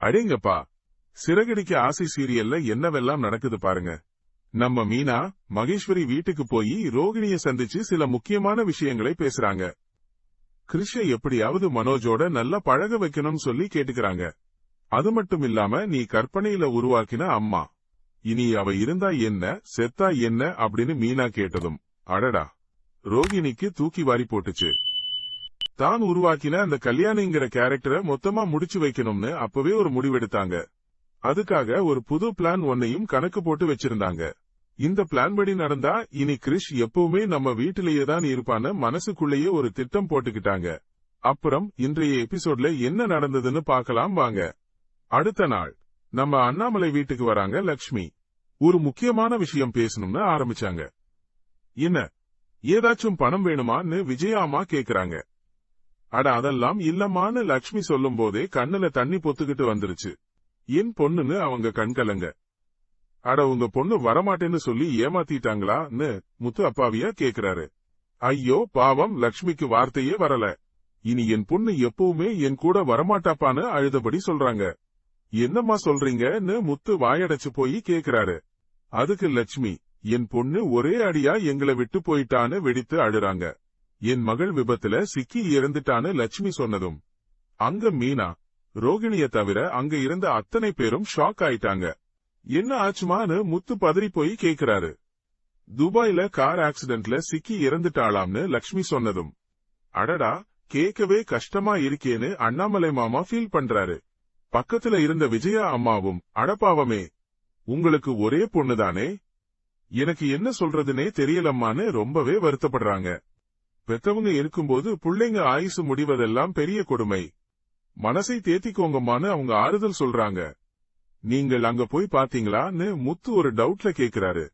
அடேங்கப்பா, சிறகடிக்க ஆசை சீரியல்ல என்னவெல்லாம் நடக்குது பாருங்க. நம்ம மீனா மகேஸ்வரி வீட்டுக்கு போய் ரோகிணிய சந்திச்சு சில முக்கியமான விஷயங்களை பேசுறாங்க. கிருஷ எப்படியாவது மனோஜோட நல்லா பழக வைக்கணும்னு சொல்லி கேட்டுக்கிறாங்க. அது மட்டும் இல்லாம நீ கற்பனையில உருவாக்கின அம்மா, இனி அவ இருந்தா என்ன செத்தா என்ன அப்படின்னு மீனா கேட்டதும் அடடா, ரோகிணிக்கு தூக்கி வாரி போட்டுச்சு. தான் உருவாக்கின அந்த கல்யாணிங்கிற கேரக்டரை மொத்தமா முடிச்சு வைக்கணும்னு அப்பவே ஒரு முடிவெடுத்தாங்க. அதுக்காக ஒரு புது பிளான் ஒன்னையும் கணக்கு போட்டு வச்சிருந்தாங்க. இந்த பிளான் படி நடந்தா இனி கிரிஷ் எப்பவுமே நம்ம வீட்டிலேயே தான் இருப்பான்னு மனசுக்குள்ளேயே ஒரு திட்டம் போட்டுக்கிட்டாங்க. அப்புறம் இன்றைய எபிசோட்ல என்ன நடந்ததுன்னு பார்க்கலாம் வாங்க. அடுத்த நாள் நம்ம அண்ணாமலை வீட்டுக்கு வராங்க லக்ஷ்மி. ஒரு முக்கியமான விஷயம் பேசணும்னு ஆரம்பிச்சாங்க. என்ன, ஏதாச்சும் பணம் வேணுமான்னு விஜயா அம்மா கேக்குறாங்க. அட அதெல்லாம் இல்லம்மான்னு லக்ஷ்மி சொல்லும் போதே கண்ணுல தண்ணி பொத்துக்கிட்டு வந்துருச்சு. என் பொண்ணுன்னு அவங்க கண்கலங்க. அட உங்க பொண்ணு வரமாட்டேன்னு சொல்லி ஏமாத்திட்டாங்களான்னு முத்து அப்பாவியா கேக்குறாரு. ஐயோ பாவம், லக்ஷ்மிக்கு வார்த்தையே வரல. இனி என் பொண்ணு எப்பவுமே என் கூட வரமாட்டாப்பான்னு அழுதபடி சொல்றாங்க. என்னம்மா சொல்றீங்கன்னு முத்து வாயடைச்சு போய் கேக்குறாரு. அதுக்கு லட்சுமி, என் பொண்ணு ஒரே அடியா எங்களை விட்டு போயிட்டான்னு வெடித்து அழுறாங்க. என் மகள் விபத்துல சிக்கி இறந்துட்டான்னு லட்சுமி சொன்னதும் அங்க மீனா ரோகிணிய தவிர அங்க இருந்த அத்தனை பேரும் ஷாக் ஆயிட்டாங்க. என்ன ஆச்சுமான்னு முத்து பதறி போய் கேக்குறாரு. துபாயில கார் ஆக்சிடென்ட்ல சிக்கி இறந்துட்டாளாம்னு லட்சுமி சொன்னதும் அடடா, கேட்கவே கஷ்டமா இருக்கேன்னு அண்ணாமலை மாமா ஃபீல் பண்றாரு. பக்கத்துல இருந்த விஜயா அம்மாவும் அடப்பாவமே, உங்களுக்கு ஒரே பொண்ணுதானே, எனக்கு என்ன சொல்றதுன்னே தெரியலம்மான்னு ரொம்பவே வருத்தப்படுறாங்க. பெத்தவங்க இருக்கும்போது புள்ளைங்க ஆயுசு முடிவதெல்லாம் பெரிய கொடுமை, மனசை தேத்திக்கோங்கம்மான்னு அவங்க ஆறுதல் சொல்றாங்க. நீங்கள் அங்க போய் பாத்தீங்களான்னு முத்து ஒரு டவுட்ல கேக்குறாரு.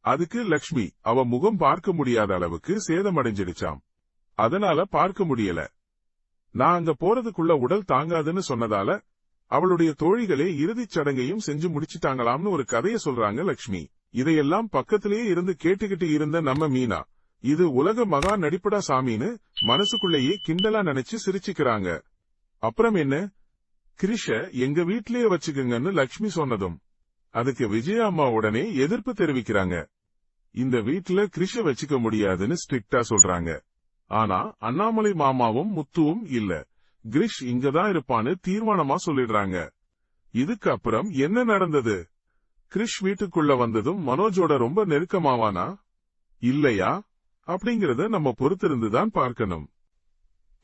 அதுக்கு லக்ஷ்மி, அவ முகம் பார்க்க முடியாத அளவுக்கு சேதமடைஞ்சிடுச்சாம், அதனால பார்க்க முடியல. நான் அங்க போறதுக்குள்ள உடல் தாங்காதுன்னு சொன்னதால அவளுடைய தோழிகளே இறுதிச் சடங்கையும் செஞ்சு முடிச்சிட்டாங்களாம்னு ஒரு கதைய சொல்றாங்க லக்ஷ்மி. இதையெல்லாம் பக்கத்திலேயே இருந்து கேட்டுக்கிட்டு இருந்த நம்ம மீனா, இது உலக மகா நடிப்படா சாமின்னு மனசுக்குள்ளேயே கிண்டலா நினைச்சு சிரிச்சுக்கிறாங்க. அப்புறம் என்ன, கிரிஷ எங்க வீட்லயே வச்சுக்குங்கன்னு லக்ஷ்மி சொன்னதும் அதுக்கு விஜயா அம்மா உடனே எதிர்ப்பு தெரிவிக்கிறாங்க. இந்த வீட்ல கிரிஷ வச்சுக்க முடியாதுன்னு ஸ்ட்ரிக்டா சொல்றாங்க. ஆனா அண்ணாமலை மாமாவும் முத்துவும் இல்ல, கிரிஷ் இங்கதான் இருப்பான்னு தீர்மானமா சொல்லிடுறாங்க. இதுக்கு அப்புறம் என்ன நடந்தது? கிரிஷ் வீட்டுக்குள்ள வந்ததும் மனோஜோட ரொம்ப நெருக்கமாவானா இல்லையா அப்படிங்கறத நம்ம பொறுத்திருந்துதான் பார்க்கணும்.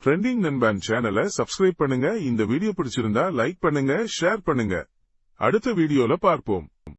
ட்ரெண்டிங் நண்பன் சேனலை சப்ஸ்கிரைப் பண்ணுங்க. இந்த வீடியோ பிடிச்சிருந்தா லைக் பண்ணுங்க, ஷேர் பண்ணுங்க. அடுத்த வீடியோல பார்ப்போம்.